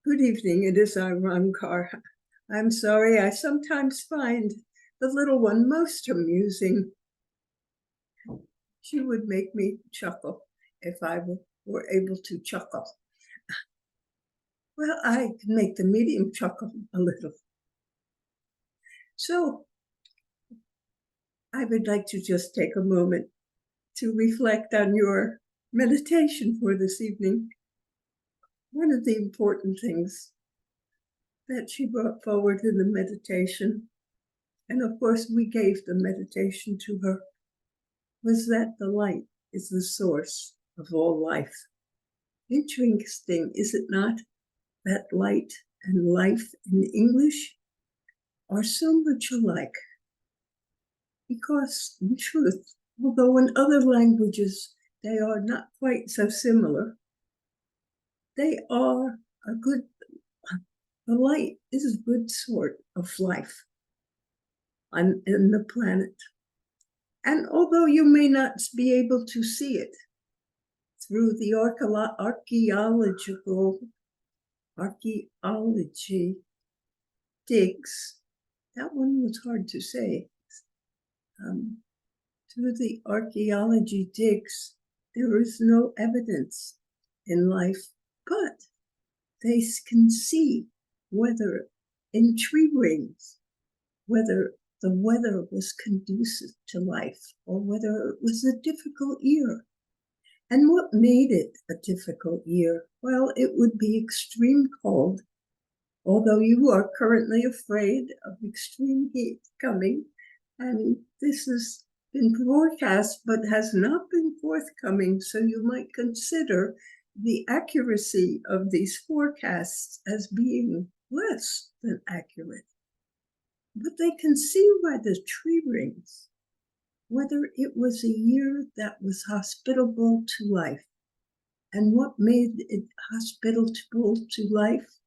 Good evening, it is I, Roncar. I'm sorry, I sometimes find the little one most amusing. She would make me chuckle if I were able to chuckle. Well, I can make the medium chuckle a little. So I would like to just take a moment to reflect on your meditation for this evening. One of the important things that she brought forward in the meditation, and of course we gave the meditation to her, was that the light is the source of all life. Interesting, is it not, that light and life in English are so much alike? Because in truth, although in other languages they are not quite so similar, they are the light is a good sort of life in the planet. And although you may not be able to see it through the archaeology digs, that one was hard to say. Through the archaeology digs, there is no evidence in life, but they can see whether in tree rings, whether the weather was conducive to life or whether it was a difficult year. And what made it a difficult year? Well, it would be extreme cold, although you are currently afraid of extreme heat coming, and this has been forecast but has not been forthcoming, so you might consider the accuracy of these forecasts as being less than accurate. But they can see by the tree rings whether it was a year that was hospitable to life. And what made it hospitable to life?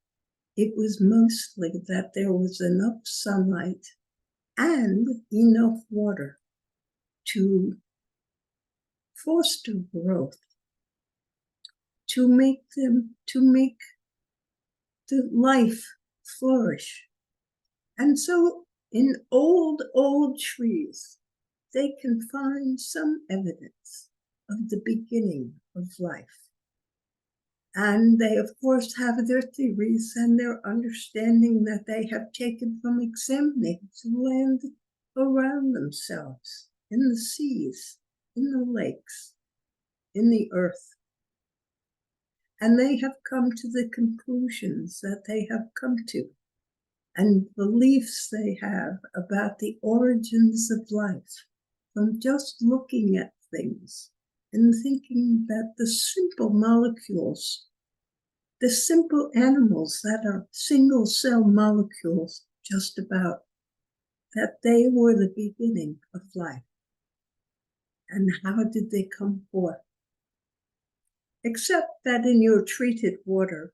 It was mostly that there was enough sunlight and enough water to foster growth, to make the life flourish. And so in old trees, they can find some evidence of the beginning of life. And they, of course, have their theories and their understanding that they have taken from examining the land around themselves, in the seas, in the lakes, in the earth. And they have come to the conclusions that they have come to, and beliefs they have about the origins of life, from just looking at things and thinking that the simple molecules, the simple animals that are single cell molecules, just about, that they were the beginning of life. And how did they come forth? Except that in your treated water,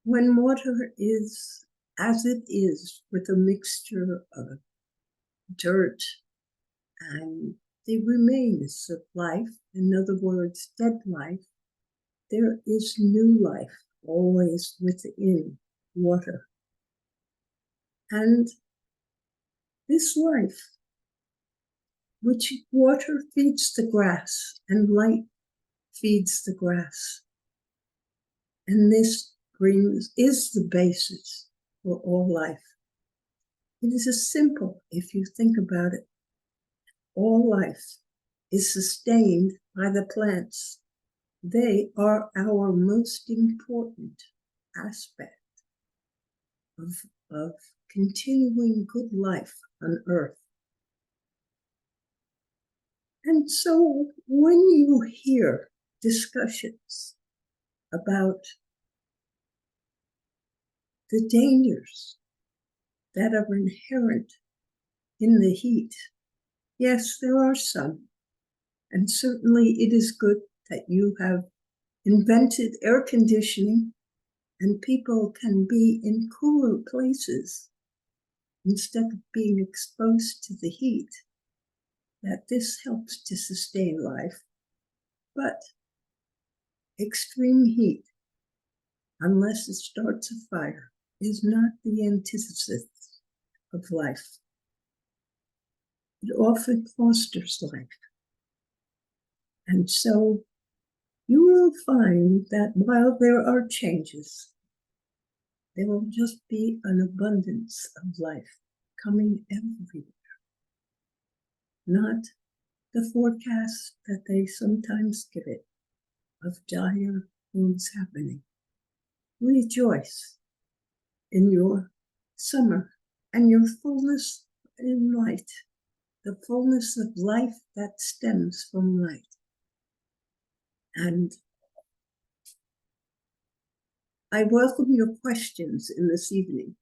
when water is as it is, with a mixture of dirt and the remains of life, in other words, dead life, there is new life always within water. And this life, which water feeds the grass and light feeds the grass, and this is the basis for all life. It is as simple, if you think about it. All life is sustained by the plants. They are our most important aspect of continuing good life on earth. And so when you hear discussions about the dangers that are inherent in the heat, yes, there are some. And certainly it is good that you have invented air conditioning and people can be in cooler places instead of being exposed to the heat, that this helps to sustain life. But extreme heat unless it starts a fire, is not the antithesis of life. It often fosters life. And so you will find that while there are changes, there will just be an abundance of life coming everywhere. Not the forecast that they sometimes give it of dire things happening. Rejoice in your summer and your fullness in light, the fullness of life that stems from light. And I welcome your questions in this evening.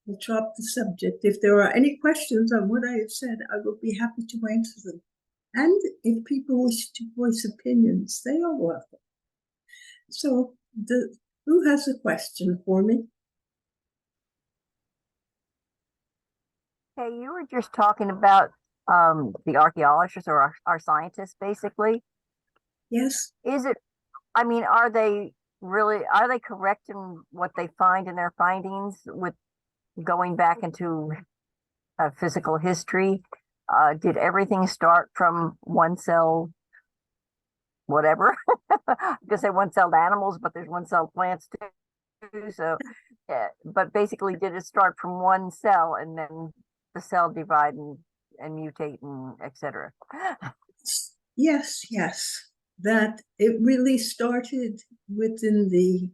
We'll drop the subject. If there are any questions on what I have said, I will be happy to answer them. And if people wish to voice opinions, they are welcome. So, who has a question for me? Hey, you were just talking about the archaeologists or our scientists, basically. Yes. Are they correct in what they find in their findings with going back into physical history? Did everything start from one cell, whatever? I could say one celled animals, but there's one celled plants too. So, yeah, but basically, did it start from one cell and then the cell divide and mutate and etc.? Yes. That it really started within the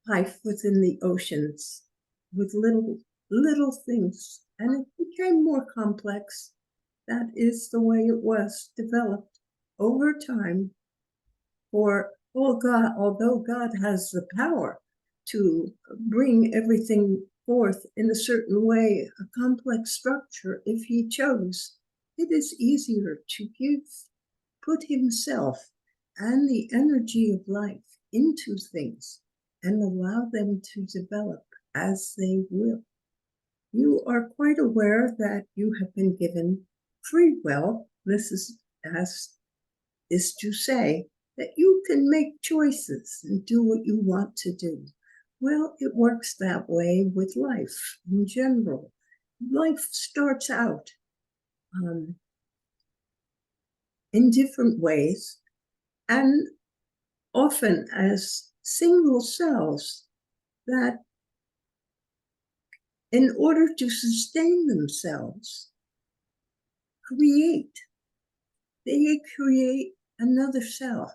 life within the oceans with little things, and it became more complex. That is the way it was developed over time. For although God has the power to bring everything forth in a certain way, a complex structure, if he chose, it is easier to put himself and the energy of life into things and allow them to develop as they will. You are quite aware that you have been given free will. This is to say that you can make choices and do what you want to do. Well, it works that way with life in general. Life starts out in different ways, and often as single cells that, in order to sustain themselves, they create another cell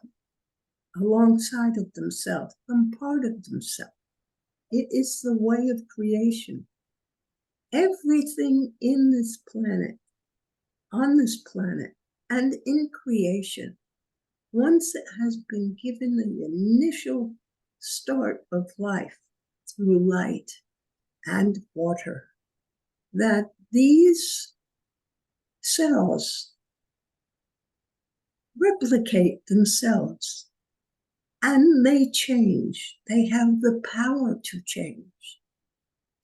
alongside of themselves, some part of themselves. It is the way of creation. Everything in this planet, on this planet, and in creation, once it has been given the initial start of life through light and water, that these cells replicate themselves and they change. They have the power to change.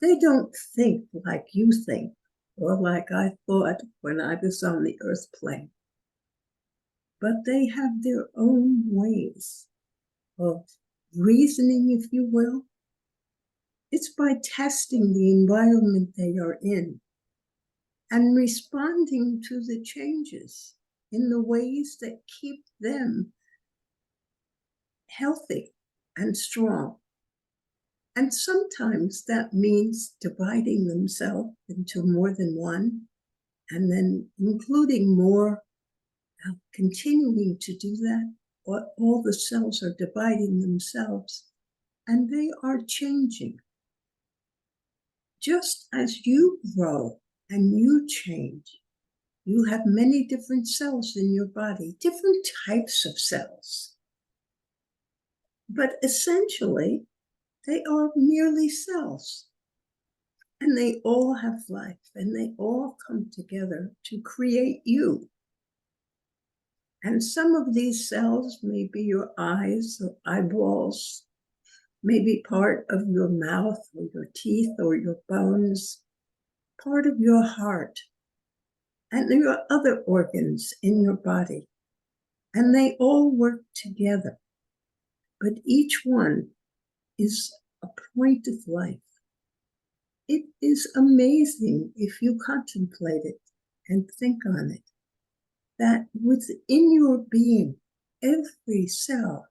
They don't think like you think or like I thought when I was on the earth plane. But they have their own ways of reasoning, if you will. It's by testing the environment they are in and responding to the changes in the ways that keep them healthy and strong. And sometimes that means dividing themselves into more than one, and then including more, continuing to do that. All the cells are dividing themselves, and they are changing. Just as you grow and you change, you have many different cells in your body, different types of cells. But essentially, they are merely cells. And they all have life, and they all come together to create you. And some of these cells may be your eyes or eyeballs, maybe part of your mouth or your teeth or your bones, part of your heart, and there are other organs in your body. And they all work together but each one is a point of life. It is amazing if you contemplate it and think on it, that within your being, every cell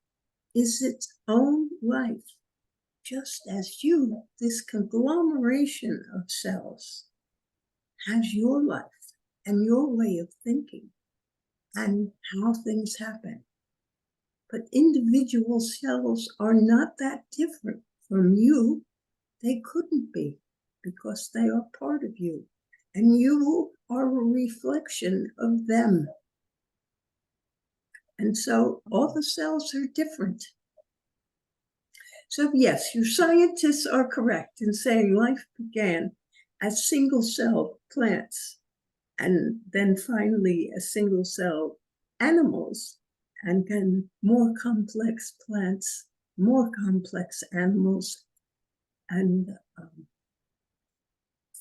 is its own life, just as you, this conglomeration of cells, has your life and your way of thinking and how things happen. But individual cells are not that different from you. They couldn't be, because they are part of you, and you are a reflection of them. And so all the cells are different. So yes, your scientists are correct in saying life began as single-celled plants, and then finally as single-celled animals, and then more complex plants, more complex animals, and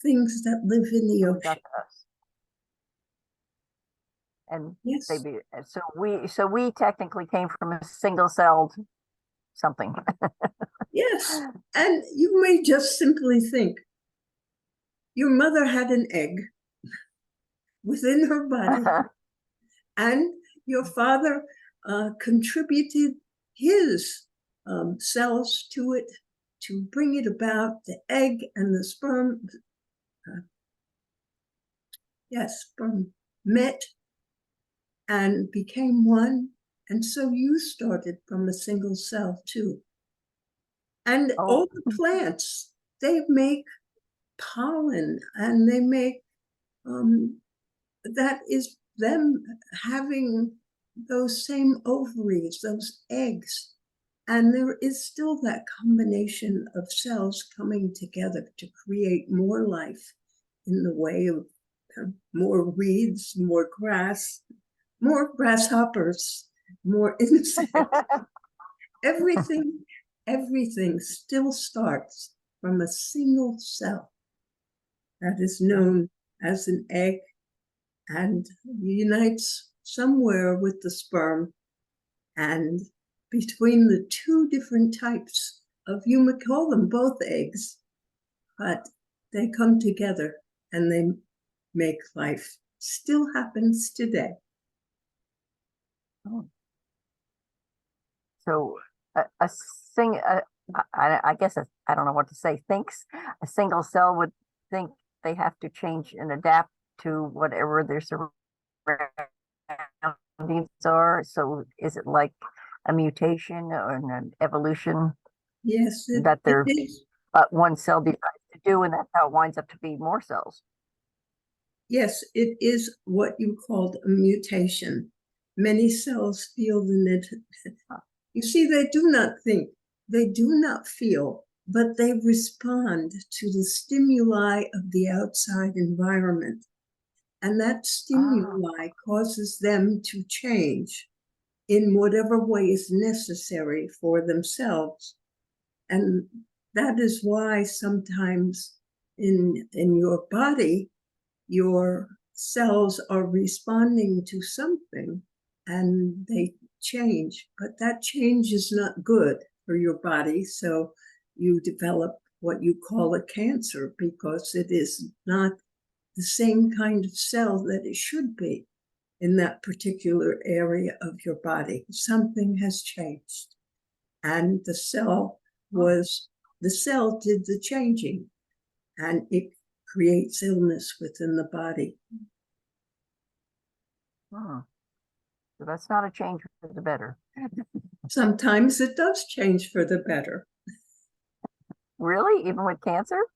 things that live in the ocean. And yes, so we technically came from a single-celled something. yes, and you may just simply think your mother had an egg within her body, and your father contributed his cells to it to bring it about. The egg and the sperm, sperm met and became one. And so you started from a single cell too. And all the plants, they make pollen, and they make, that is them having those same ovaries, those eggs. And there is still that combination of cells coming together to create more life in the way of more weeds, more grass, more grasshoppers, more insects. Everything still starts from a single cell that is known as an egg and unites somewhere with the sperm. And between the two different types of, you might call them both eggs, but they come together and they make life. Still happens today. So I guess I don't know what to say. Thinks a single cell would think they have to change and adapt to whatever their surroundings are. So is it like a mutation or an evolution? Yes, that it is. One cell decides to do, and that's how it winds up to be more cells. Yes, it is what you called a mutation. Many cells feel the need. You see, they do not think, they do not feel, but they respond to the stimuli of the outside environment. And that stimuli causes them to change in whatever way is necessary for themselves. And that is why sometimes in your body, your cells are responding to something and they change, but that change is not good for your body. So you develop what you call a cancer, because it is not the same kind of cell that it should be in that particular area of your body. Something has changed, and the cell did the changing, and it creates illness within the body. So that's not a change for the better. Sometimes it does change for the better. Really? Even with cancer?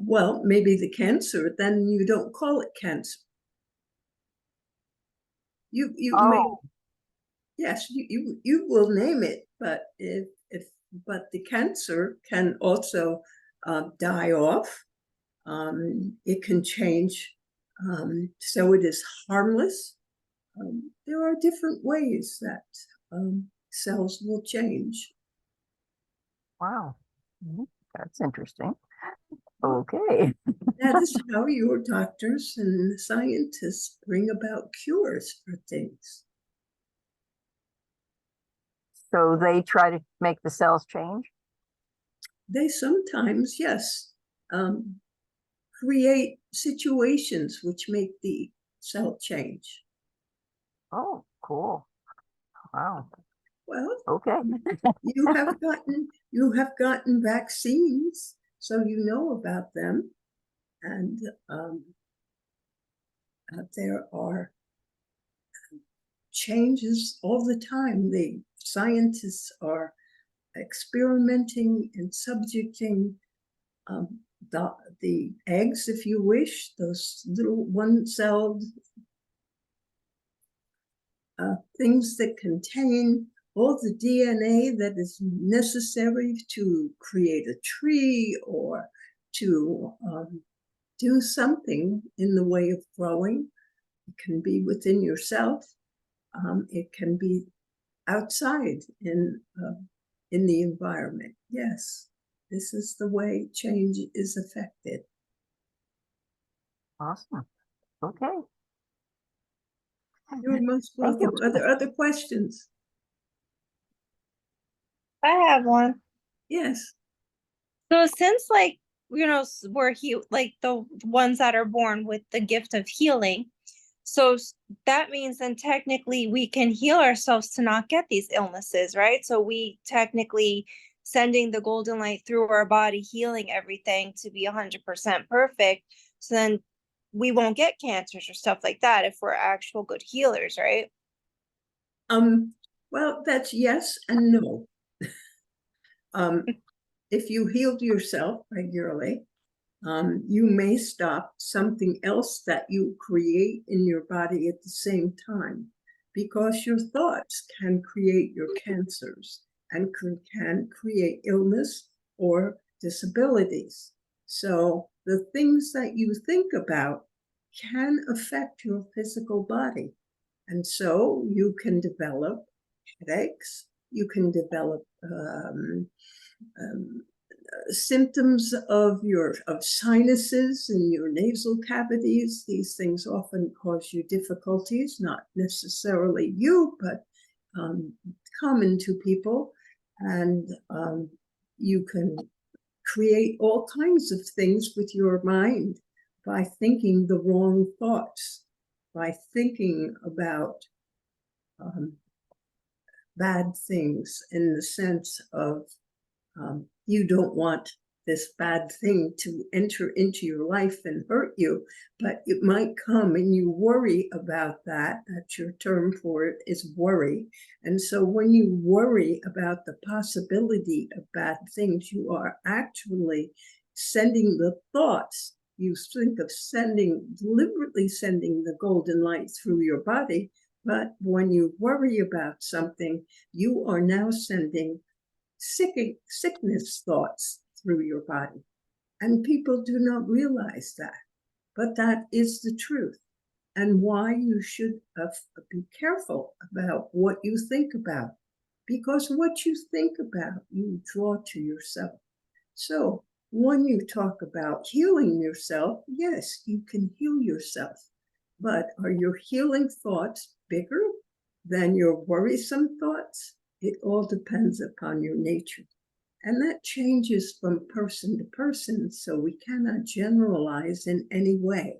Well, maybe the cancer, then you don't call it cancer. You will name it, but but the cancer can also die off. It can change, so it is harmless. There are different ways that cells will change. Wow, that's interesting. Okay. That is how your doctors and scientists bring about cures for things. So they try to make the cells change? They sometimes, yes, create situations which make the cell change. Oh, cool. Wow. Well, Okay. you have gotten vaccines, so you know about them, and there are changes all the time. The scientists are experimenting and subjecting the eggs, if you wish, those little one-celled things that contain all the DNA that is necessary to create a tree or to do something in the way of growing. It can be within yourself. It can be outside in the environment. Yes, this is the way change is affected. Awesome. Okay. You're most Thank you. welcome. Are there other questions? I have one. Yes. So since like, we're like the ones that are born with the gift of healing, so that means then technically we can heal ourselves to not get these illnesses, right? So we technically sending the golden light through our body, healing everything to be 100% perfect. So then we won't get cancers or stuff like that if we're actual good healers, right? Well, that's yes and no. If you healed yourself regularly, you may stop something else that you create in your body at the same time, because your thoughts can create your cancers and can create illness or disabilities. So the things that you think about can affect your physical body. And so you can develop headaches, you can develop symptoms of sinuses in your nasal cavities. These things often cause you difficulties, not necessarily you, but common to people. And you can create all kinds of things with your mind by thinking the wrong thoughts, by thinking about bad things in the sense of you don't want this bad thing to enter into your life and hurt you, but it might come and you worry about that. That's your term for it, is worry. And so when you worry about the possibility of bad things, you are actually sending the thoughts. You think of deliberately sending the golden light through your body, but when you worry about something, you are now sending sickness thoughts through your body. And people do not realize that, but that is the truth, and why you should be careful about what you think about, because what you think about, you draw to yourself. So when you talk about healing yourself, yes, you can heal yourself, but are your healing thoughts bigger than your worrisome thoughts? It all depends upon your nature. And that changes from person to person, so we cannot generalize in any way.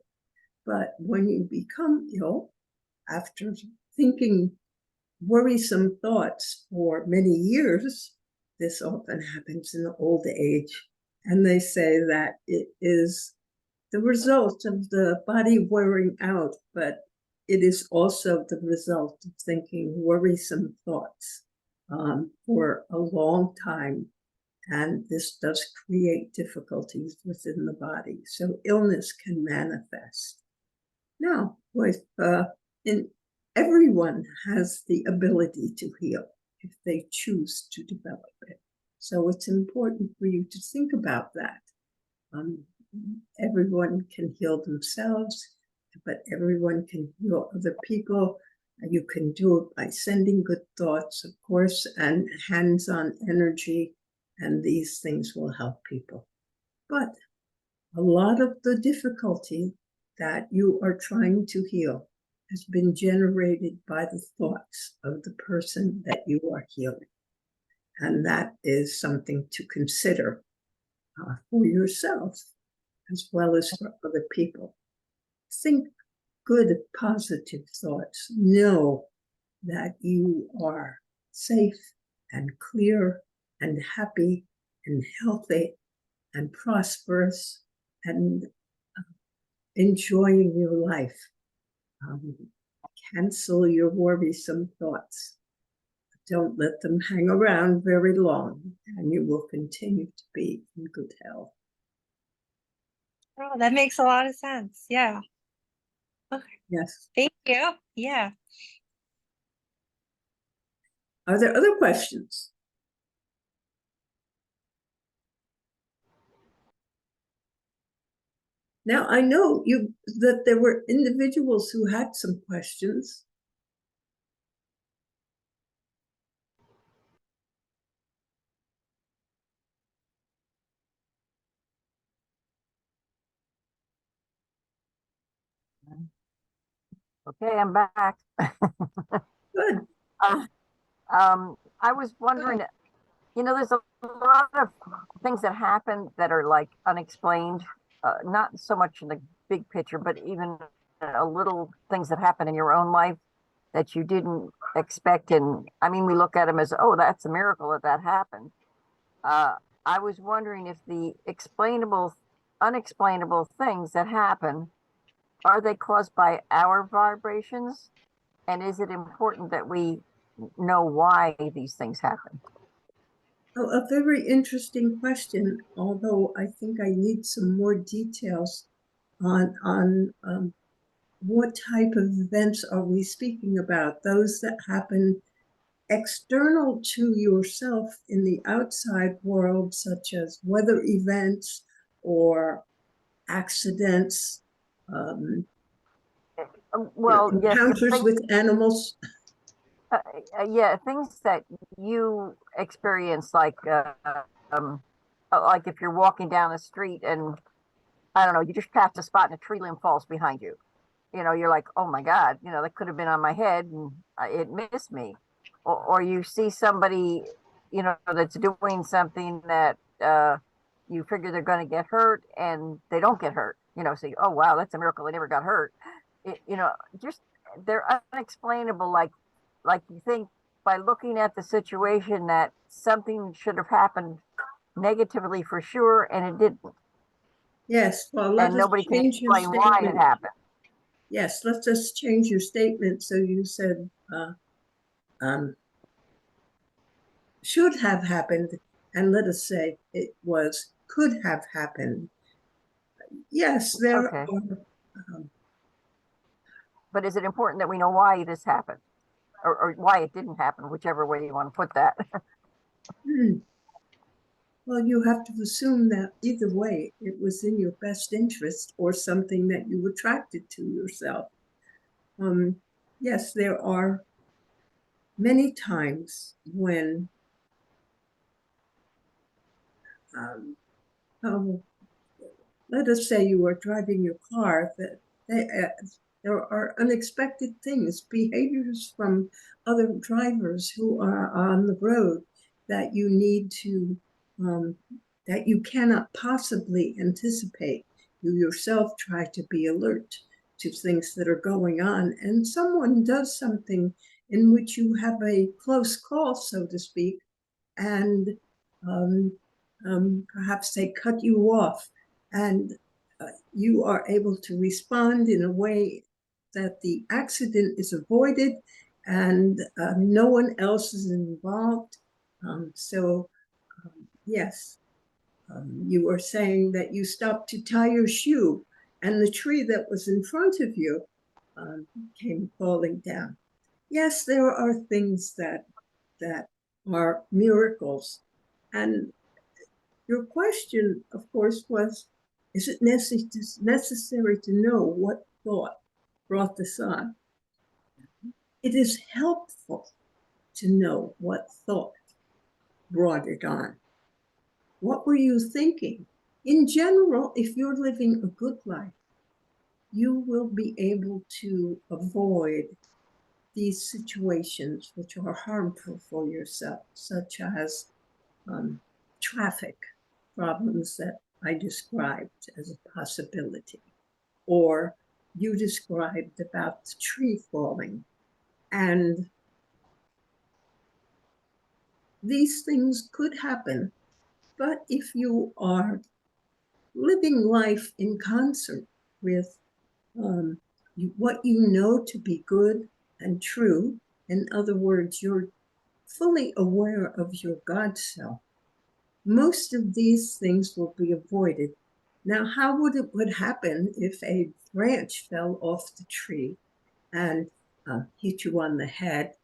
But when you become ill, after thinking worrisome thoughts for many years, this often happens in old age, and they say that it is the result of the body wearing out, but it is also the result of thinking worrisome thoughts for a long time. And this does create difficulties within the body. So illness can manifest. Now, everyone has the ability to heal if they choose to develop it. So it's important for you to think about that. Everyone can heal themselves, but everyone can heal other people. You can do it by sending good thoughts, of course, and hands-on energy, and these things will help people. But a lot of the difficulty that you are trying to heal has been generated by the thoughts of the person that you are healing. And that is something to consider for yourself as well as for other people. Think good, positive thoughts. Know that you are safe and clear and happy and healthy and prosperous and enjoying your life. Cancel your worrisome thoughts. Don't let them hang around very long, and you will continue to be in good health. Oh, that makes a lot of sense. Yeah. Okay. Yes. Thank you. Yeah. Are there other questions? Now, I know that there were individuals who had some questions. Okay, I'm back. Good. I was wondering, there's a lot of things that happen that are like unexplained, not so much in the big picture, but even little things that happen in your own life that you didn't expect. And I mean, we look at them as, oh, that's a miracle that happened. I was wondering if the unexplainable things that happen, are they caused by our vibrations? And is it important that we know why these things happen? Oh, a very interesting question, although I think I need some more details on what type of events are we speaking about? Those that happen external to yourself in the outside world, such as weather events or accidents, Well, yes, encounters with animals. yeah, things that you experience, like if you're walking down the street and I don't know, you just passed a spot and a tree limb falls behind you. You're like, oh my God, that could have been on my head and it missed me. Or you see somebody, that's doing something that you figure they're going to get hurt and they don't get hurt. So oh wow, that's a miracle they never got hurt. Just they're unexplainable. Like you think by looking at the situation that something should have happened negatively for sure, and it didn't. Yes, well, let And us nobody can change your explain why it statement. happened. Yes, let's just change your statement. So you said should have happened, and let us say it was could have happened. Yes, there Okay. are. But is it important that we know why this happened or why it didn't happen, whichever way you want to put that? Well, you have to assume that either way, it was in your best interest or something that you attracted to yourself. Yes, there are many times when let us say you are driving your car, that there are unexpected things, behaviors from other drivers who are on the road that you need to, that you cannot possibly anticipate. You yourself try to be alert to things that are going on, and someone does something in which you have a close call, so to speak, and perhaps they cut you off, and you are able to respond in a way that the accident is avoided and no one else is involved. Yes, you were saying that you stopped to tie your shoe and the tree that was in front of you came falling down. Yes, there are things that are miracles. And your question, of course, was, is it necessary to know what thought brought this on? It is helpful to know what thought brought it on. What were you thinking? In general, if you're living a good life, you will be able to avoid these situations which are harmful for yourself, such as traffic problems that I described as a possibility, or you described about the tree falling. And these things could happen, but if you are living life in concert with what you know to be good and true, in other words, you're fully aware of your God self, most of these things will be avoided. Now, how would happen if a branch fell off the tree and hit you on the head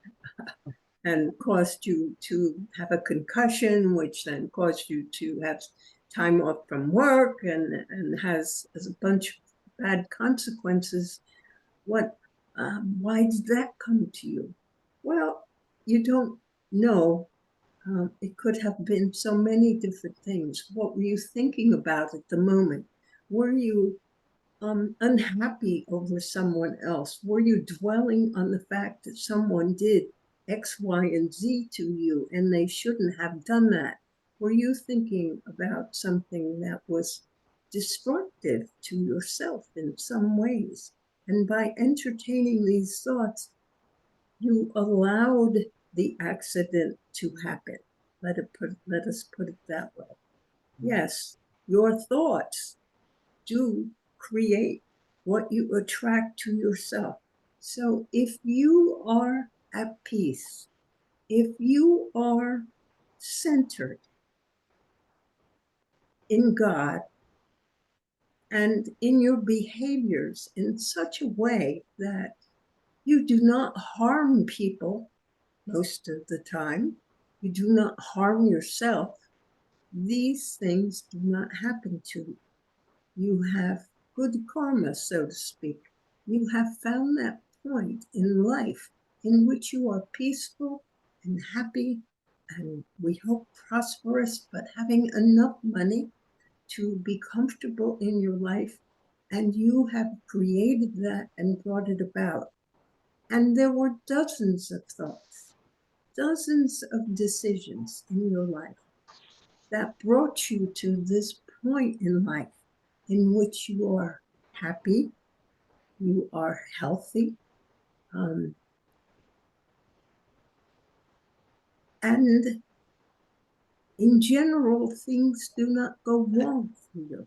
and caused you to have a concussion, which then caused you to have time off from work and has a bunch of bad consequences? Why did that come to you? Well, you don't know. It could have been so many different things. What were you thinking about at the moment? Were you unhappy over someone else? Were you dwelling on the fact that someone did X, Y, and Z to you and they shouldn't have done that? Were you thinking about something that was destructive to yourself in some ways? And by entertaining these thoughts, you allowed the accident to happen. Let us put it that way. Yes, your thoughts do create what you attract to yourself. So if you are at peace, if you are centered in God and in your behaviors in such a way that you do not harm people most of the time, you do not harm yourself, these things do not happen to you. You have good karma, so to speak. You have found that point in life in which you are peaceful and happy, and we hope prosperous, but having enough money to be comfortable in your life. And you have created that and brought it about. And there were dozens of thoughts, dozens of decisions in your life that brought you to this point in life in which you are happy, you are healthy, and in general, things do not go wrong for you.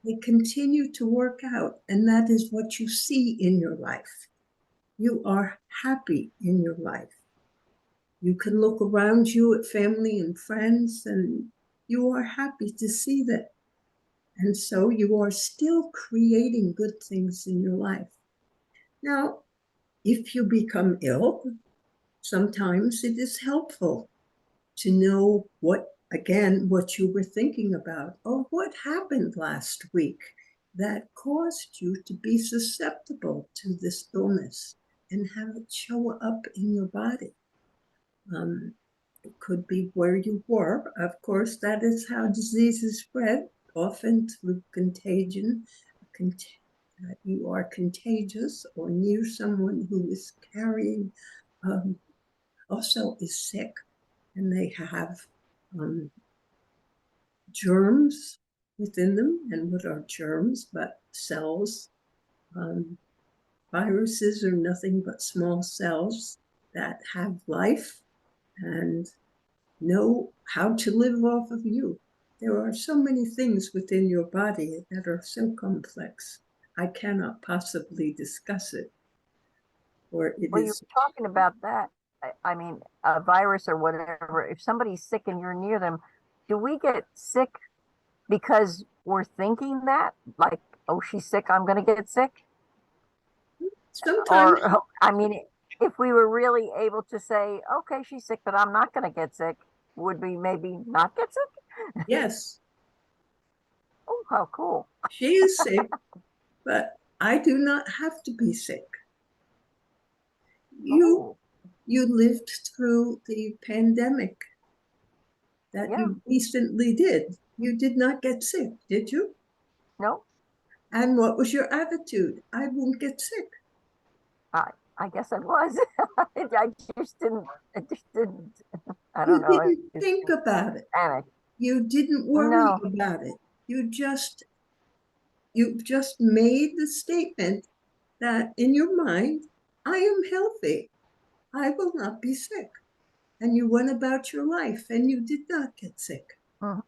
They continue to work out, and that is what you see in your life. You are happy in your life. You can look around you at family and friends, and you are happy to see that. And so you are still creating good things in your life. Now, if you become ill, sometimes it is helpful to know what you were thinking about, or what happened last week that caused you to be susceptible to this illness and have it show up in your body. It could be where you were. Of course, that is how diseases spread, often through contagion. You are contagious or near someone who is carrying, also is sick, and they have germs within them. And what are germs but cells? Viruses are nothing but small cells that have life and know how to live off of you. There are so many things within your body that are so complex. I cannot possibly discuss it. Or it Well, is. you're talking about that. I mean, a virus or whatever, if somebody's sick and you're near them, do we get sick because we're thinking that? Like, oh, she's sick, I'm going to get sick? Sometimes, Or, I mean, if we were really able to say, okay, she's sick, but I'm not going to get sick, would we maybe not get sick? yes, Oh, how cool. she is sick, but I do not have to be sick. Oh, You lived through the pandemic that yeah. you recently did. You did not get sick, did you? No, And what was your attitude? I won't get sick. I guess I was. I just didn't, I You don't know. I didn't just think about it. panicked. You didn't worry No. about it. You just made the statement that in your mind, I am healthy. I will not be sick. And you went about your life and you did not get sick Mhm.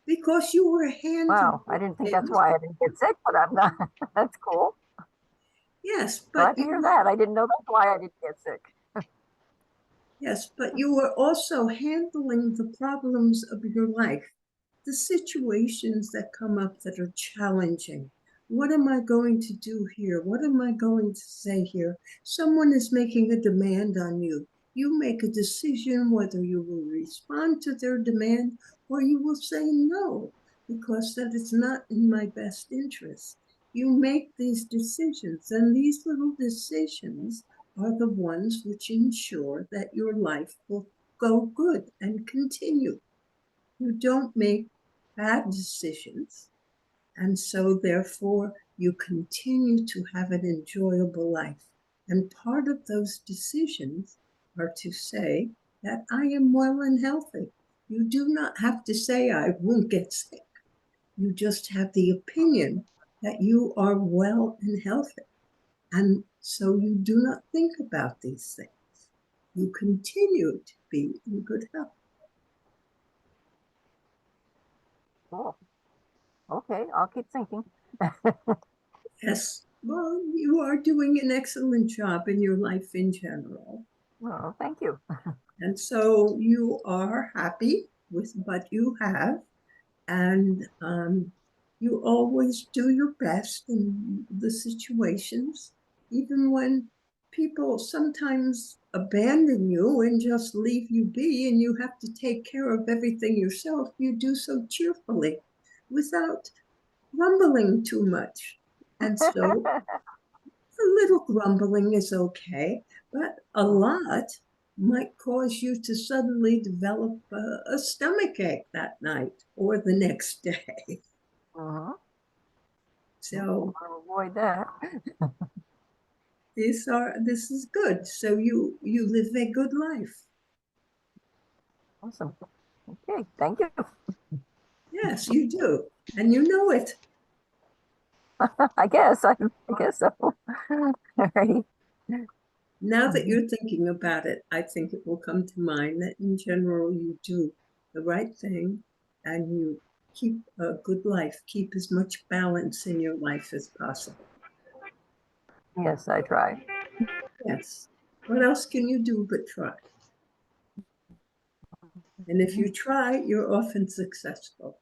because you were handling Wow. I didn't think that's things. why I didn't get sick, but I'm not. That's cool. Yes, but Glad to hear that. I didn't know that's why I didn't get sick. you were also handling the problems of your life, the situations that come up that are challenging. What am I going to do here? What am I going to say here? Someone is making a demand on you. You make a decision whether you will respond to their demand or you will say no, because that is not in my best interest. You make these decisions, and these little decisions are the ones which ensure that your life will go good and continue. You don't make bad decisions, and so therefore you continue to have an enjoyable life. And part of those decisions are to say that I am well and healthy. You do not have to say I won't get sick. You just have the opinion that you are well and healthy. And so you do not think about these things. You continue to be in good health. Cool. Okay. I'll keep thinking. Yes, well, you are doing an excellent job in your life in general. Well, thank you. And so you are happy with what you have, and you always do your best in the situations, even when people sometimes abandon you and just leave you be, and you have to take care of everything yourself. You do so cheerfully without grumbling too much. And so a little grumbling is okay, but a lot might cause you to suddenly develop a stomach ache that night or the next day. Uh-huh. So I'll avoid that. this is good. So you live a good life. Awesome. Okay. Thank you. Yes, you do, and you know it. I guess. I guess so. All righty. Now that you're thinking about it, I think it will come to mind that in general you do the right thing and you keep a good life, keep as much balance in your life as possible. Yes, I try. Yes. What else can you do but try? And if you try, you're often successful.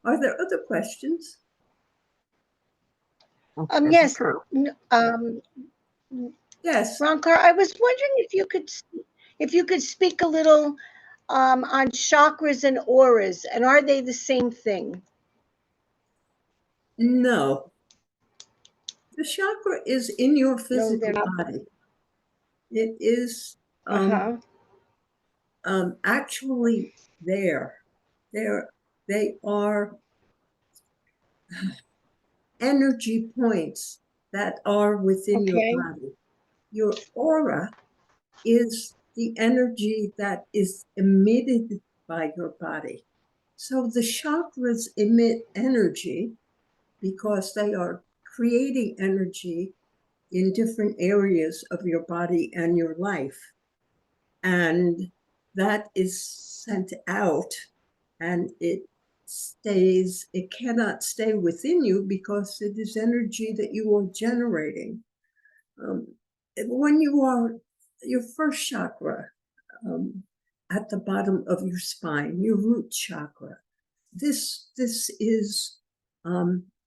Are there other questions? This is Yes, true. Yes. Roncar, I was wondering if you could speak a little on chakras and auras, and are they the same thing? No. The chakra is in your No, they're physical not. body. It is Uh-huh. actually there. They're, they are energy points that are within your Okay. body. Your aura is the energy that is emitted by your body. So the chakras emit energy because they are creating energy in different areas of your body and your life. And that is sent out and it cannot stay within you because it is energy that you are generating. Um, when you are your first chakra at the bottom of your spine, your root chakra, this is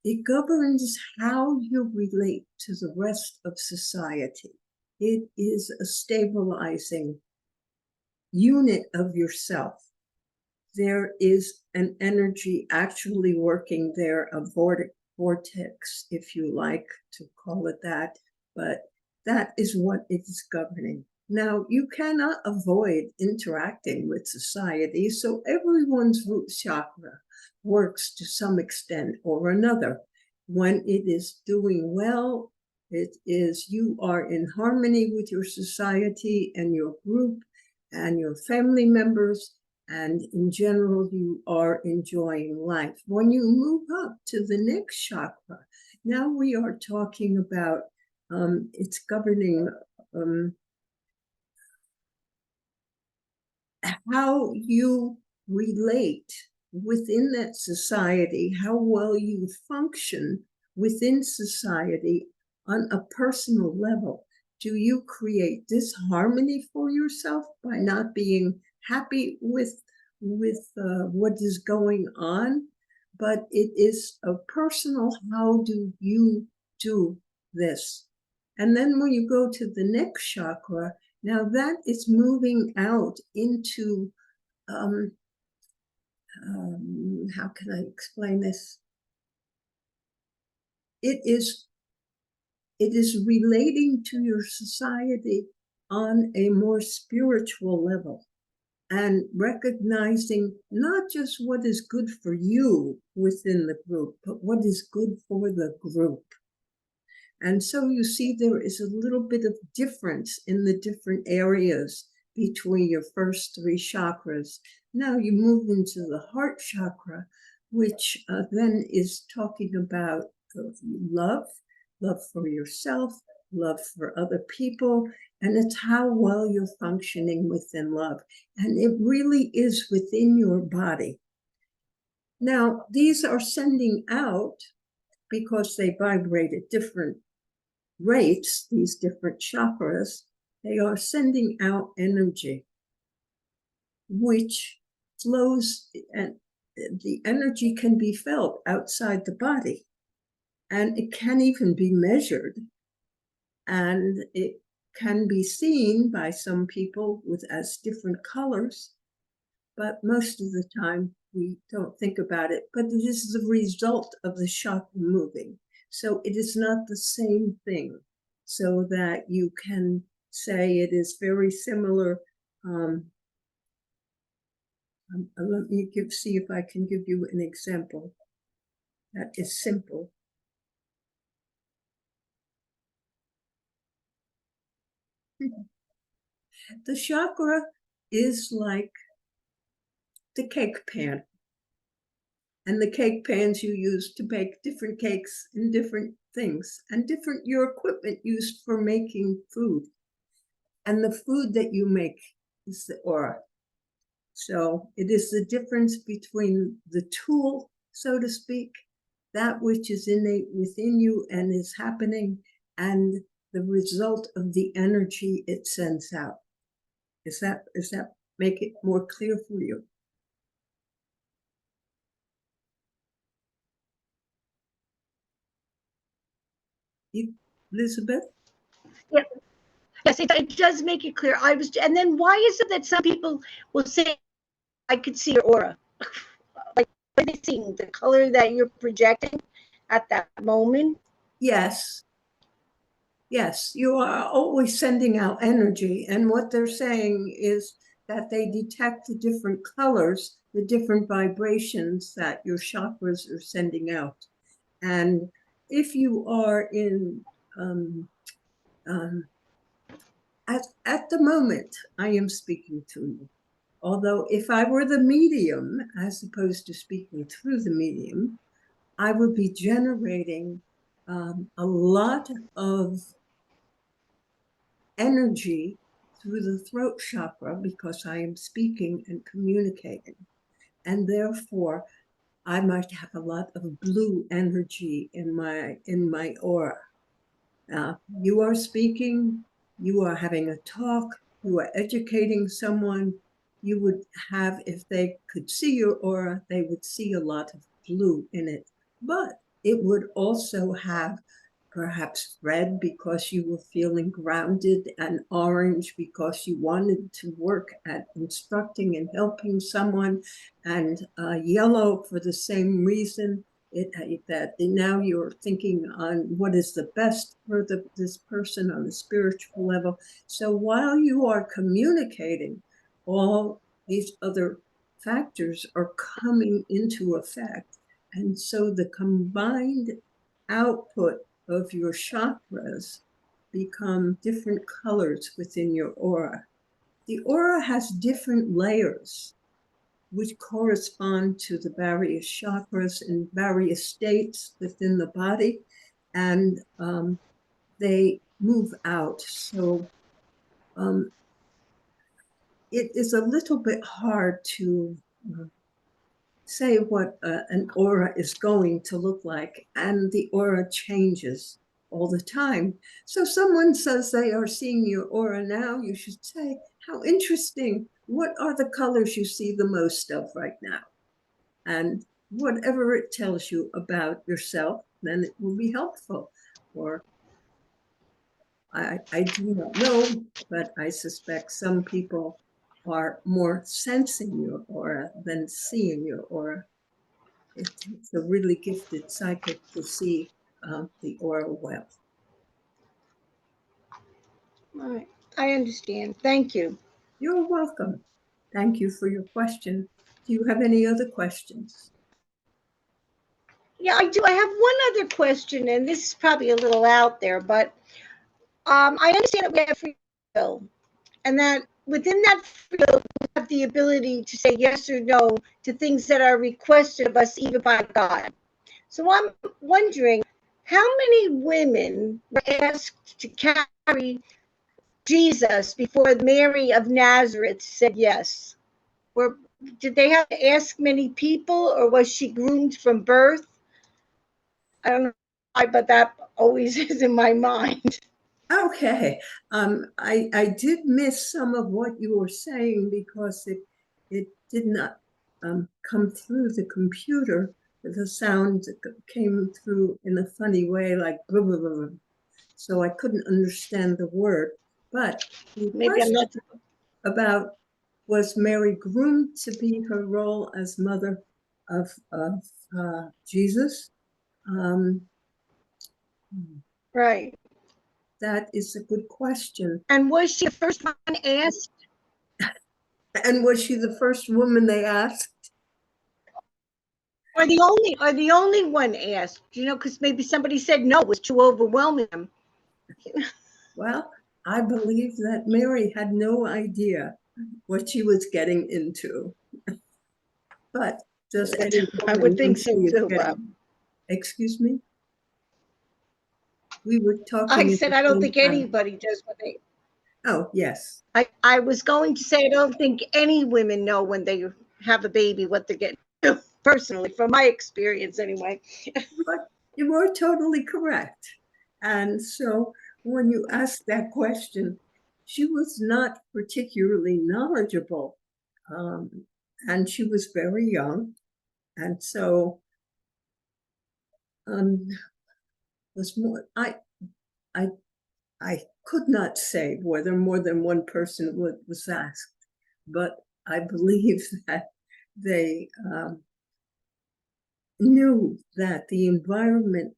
it governs how you relate to the rest of society. It is a stabilizing unit of yourself. There is an energy actually working there, a vortex, if you like to call it that, but that is what it is governing. Now, you cannot avoid interacting with society, so everyone's root chakra works to some extent or another. When it is doing well, It is you are in harmony with your society and your group and your family members, and in general, you are enjoying life. When you move up to the next chakra, now we are talking about it's governing how you relate within that society, how well you function within society on a personal level. Do you create disharmony for yourself by not being happy with what is going on? But it is a personal, how do you do this? And then when you go to the next chakra, now that is moving out into, how can I explain this? It is relating to your society on a more spiritual level and recognizing not just what is good for you within the group, but what is good for the group. And so you see there is a little bit of difference in the different areas between your first three chakras. Now you move into the heart chakra, which then is talking about love for yourself, love for other people, and it's how well you're functioning within love. And it really is within your body. Now, these are sending out, because they vibrate at different rates, these different chakras, they are sending out energy, which flows, and the energy can be felt outside the body, and it can even be measured, and it can be seen by some people with as different colors, but most of the time we don't think about it. But it is the result of the chakra moving. So it is not the same thing, so that you can say it is very similar. Let me see if I can give you an example that is simple. The chakra is like the cake pan. And the cake pans you use to bake different cakes and different things, and different your equipment used for making food. And the food that you make is the aura. So it is the difference between the tool, so to speak, that which is innate within you and is happening, and the result of the energy it sends out. Does that make it more clear for you? Elizabeth? Yeah. Yes, it does make it clear. And then why is it that some people will say, I could see your aura? Like, what are they seeing? The color that you're projecting at that moment? Yes. Yes, you are always sending out energy. And what they're saying is that they detect the different colors, the different vibrations that your chakras are sending out. And if you are in, at the moment, I am speaking to you. Although if I were the medium, as opposed to speaking through the medium, I would be generating a lot of energy through the throat chakra, because I am speaking and communicating. And therefore, I might have a lot of blue energy in my aura. You are speaking, you are having a talk, you are educating someone. You would have, if they could see your aura, they would see a lot of blue in it. But it would also have perhaps red because you were feeling grounded, and orange because you wanted to work at instructing and helping someone, and yellow for the same reason. That now you're thinking on what is the best for this person on a spiritual level. So while you are communicating, all these other factors are coming into effect. And so the combined output of your chakras become different colors within your aura. The aura has different layers which correspond to the various chakras in various states within the body, and they move out. So it is a little bit hard to say what an aura is going to look like, and the aura changes all the time. So someone says they are seeing your aura now, you should say, how interesting. What are the colors you see the most of right now? And whatever it tells you about yourself, then it will be helpful. Or I do not know, but I suspect some people are more sensing your aura than seeing your aura. It takes a really gifted psychic to see the aura well. All right. I understand. Thank you. You're welcome. Thank you for your question. Do you have any other questions? Yeah, I do. I have one other question, and this is probably a little out there, but I understand that we have free will, and that within that free will, we have the ability to say yes or no to things that are requested of us, even by God. So I'm wondering, how many women were asked to carry Jesus before Mary of Nazareth said yes? Or did they have to ask many people, or was she groomed from birth? I don't know why, but that always is in my mind. Okay. I did miss some of what you were saying because it did not come through the computer. The sound came through in a funny way, like blah, blah, blah, blah. So I couldn't understand the word. But the Maybe I'm question not. about, was Mary groomed to be her role as mother of Jesus? Right. That is a good question. And was she the first one asked? And was she the first woman they asked? Or the only one asked? You know, because maybe somebody said no, it was too overwhelming. Well, I believe that Mary had no idea what she was getting into. But does any I woman would when think so she is too. getting, excuse me? We were I talking at said the I don't same think time. anybody does what they. Oh, yes. I was going to say I don't think any women know when they have a baby what they're getting. Personally, from my experience, anyway. But you were totally correct. And so when you asked that question, she was not particularly knowledgeable. And she was very young. And so was more, I could not say whether more than one person was asked, but I believe that they knew that the environment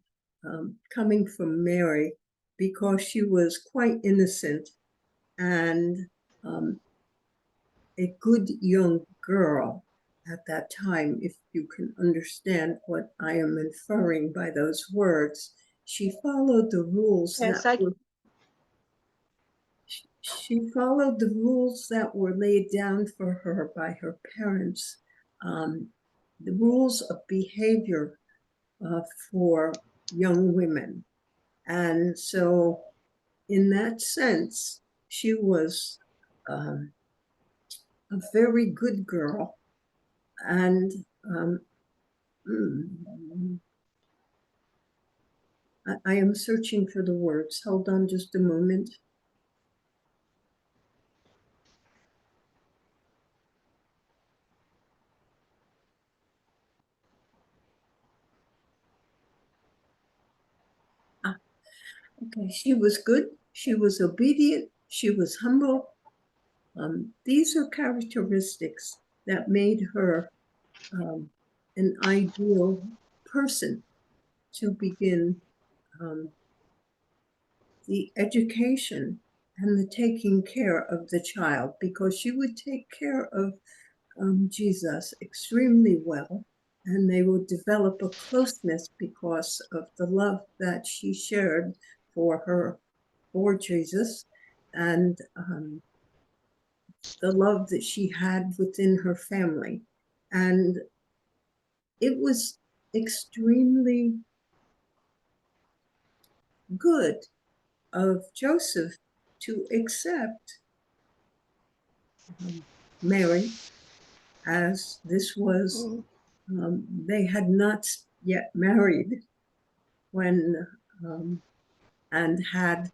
coming from Mary, because she was quite innocent and a good young girl at that time, if you can understand what I am inferring by those words, she followed the rules Yes, that were she followed the rules that were laid down for her by her parents, the rules of behavior for young women. And so, in that sense, she was a very good girl. And I am searching for the words. Hold on just a moment. Okay, she was good, she was obedient, she was humble. These are characteristics that made her an ideal person to begin the education and the taking care of the child, because she would take care of Jesus extremely well. and they would develop a closeness because of the love that she shared for Jesus, and the love that she had within her family. And it was extremely good of Joseph to accept Mary, as this was, they had not yet married when, and had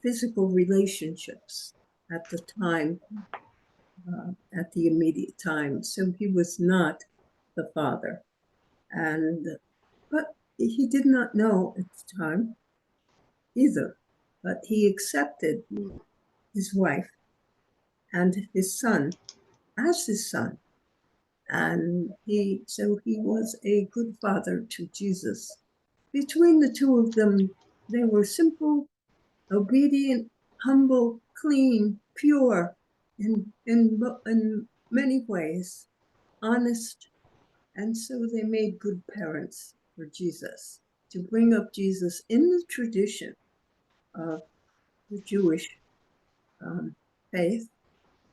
physical relationships at the time, at the immediate time. So he was not the father. But he did not know at the time either. But he accepted his wife and his son as his son. And so he was a good father to Jesus. Between the two of them, they were simple, obedient, humble, clean, pure, in many ways, honest. And so they made good parents for Jesus, to bring up Jesus in the tradition of the Jewish faith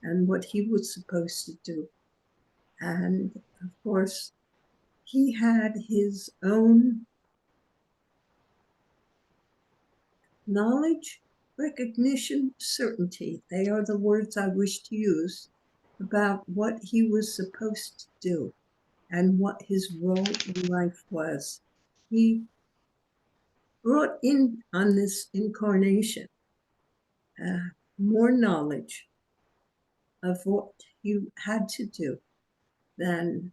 and what he was supposed to do. And of course, he had his own knowledge, recognition, certainty. They are the words I wish to use about what he was supposed to do and what his role in life was. He brought in on this incarnation more knowledge of what you had to do than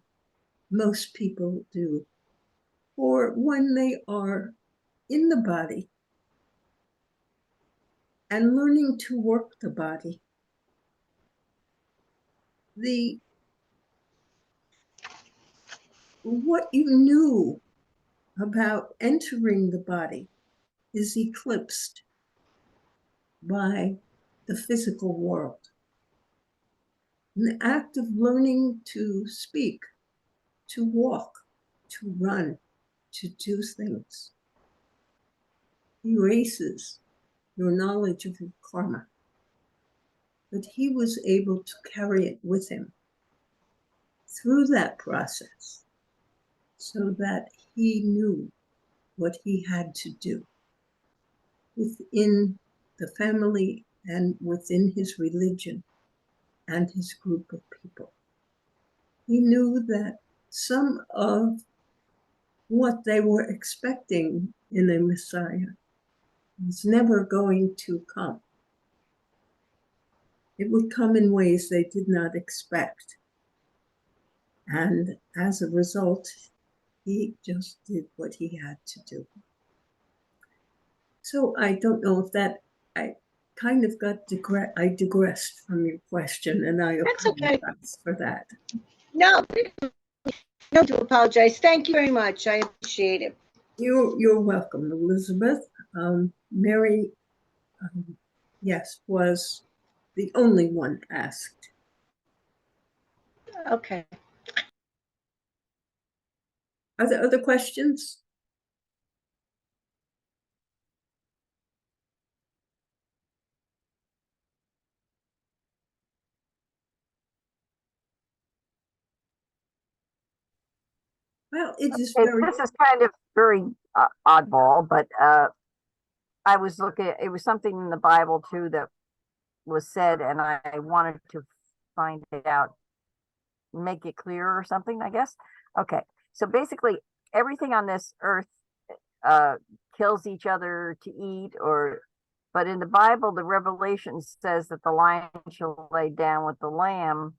most people do. For when they are in the body and learning to work the body, what you knew about entering the body is eclipsed by the physical world. In the act of learning to speak, to walk, to run, to do things erases your knowledge of your karma. But he was able to carry it with him through that process so that he knew what he had to do within the family and within his religion and his group of people. He knew that some of what they were expecting in a Messiah was never going to come. It would come in ways they did not expect. And as a result, he just did what he had to do. So I don't know if that, I kind of I digressed from your question, and I That's okay. apologize for that. No, no, to apologize. Thank you very much. I appreciate it. You're welcome, Elizabeth. Mary, yes, was the only one asked. Okay. Are there other questions? Well, it is very. This is kind of very oddball, but I was looking, it was something in the Bible too that was said, and I wanted to find it out, make it clear or something, I guess. Okay. So basically, everything on this earth kills each other to eat, but in the Bible, the Revelation says that the lion shall lay down with the lamb.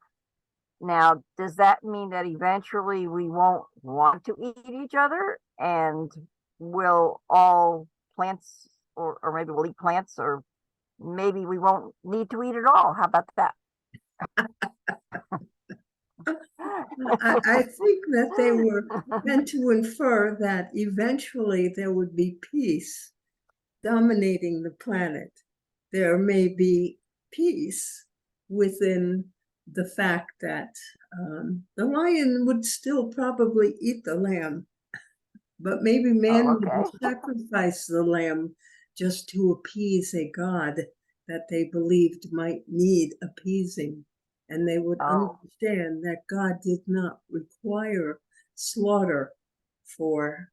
Now, does that mean that eventually we won't want to eat each other and will all plants, or maybe we'll eat plants, or maybe we won't need to eat at all? How about that? I think that they were meant to infer that eventually there would be peace dominating the planet. There may be peace within the fact that the lion would still probably eat the lamb, but maybe man Oh, would okay. sacrifice the lamb just to appease a god that they believed might need appeasing. And they would Oh. understand that God did not require slaughter for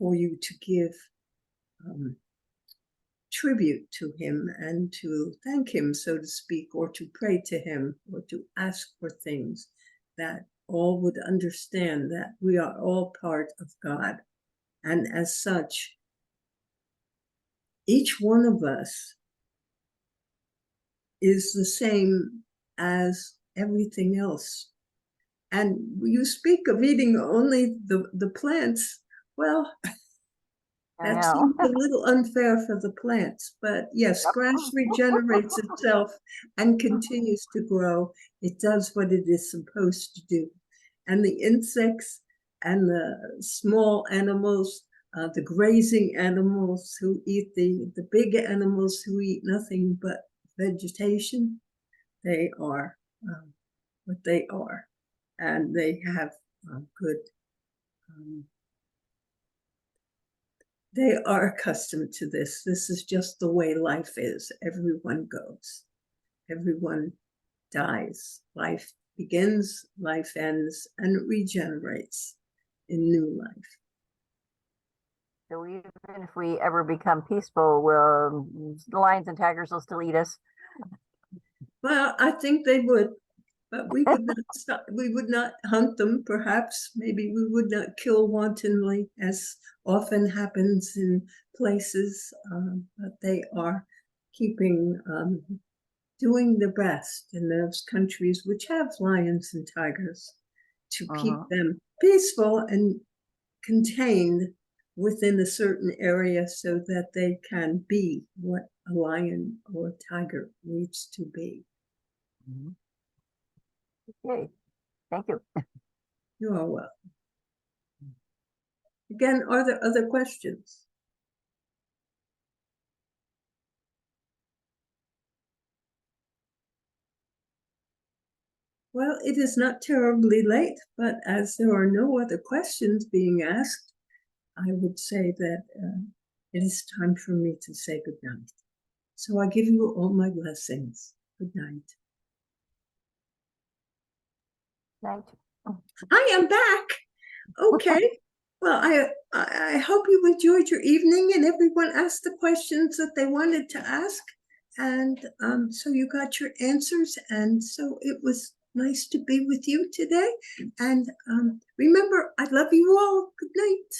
you to give tribute to him and to thank him, so to speak, or to pray to him, or to ask for things, that all would understand that we are all part of God. And as such, each one of us is the same as everything else. And you speak of eating only the plants. Well, I that know. seems a little unfair for the plants, but yes, Yep. grass regenerates itself and continues to grow. It does what it is supposed to do. And the insects and the small animals, the grazing animals who eat the big animals who eat nothing but vegetation, they are what they are. And they have good they are accustomed to this. This is just the way life is. Everyone goes. Everyone dies. Life begins, life ends, and it regenerates in new life. So even if we ever become peaceful, will the lions and tigers will still eat us? Well, I think they would, but we would not stop, we would not hunt them, perhaps. Maybe we would not kill wantonly, as often happens in places, but they are keeping, doing the best in those countries which have lions and tigers to keep them peaceful and contained within a certain area so that they can be what a lion or a tiger needs to be. Okay, thank you. You are welcome. Again, are there other questions? Well, it is not terribly late, but as there are no other questions being asked, I would say that it is time for me to say good night. So I give you all my blessings. Good night. Night. I am back. Okay. Well, I hope you enjoyed your evening and everyone asked the questions that they wanted to ask. And so you got your answers. And so it was nice to be with you today. And remember, I love you all. Good night.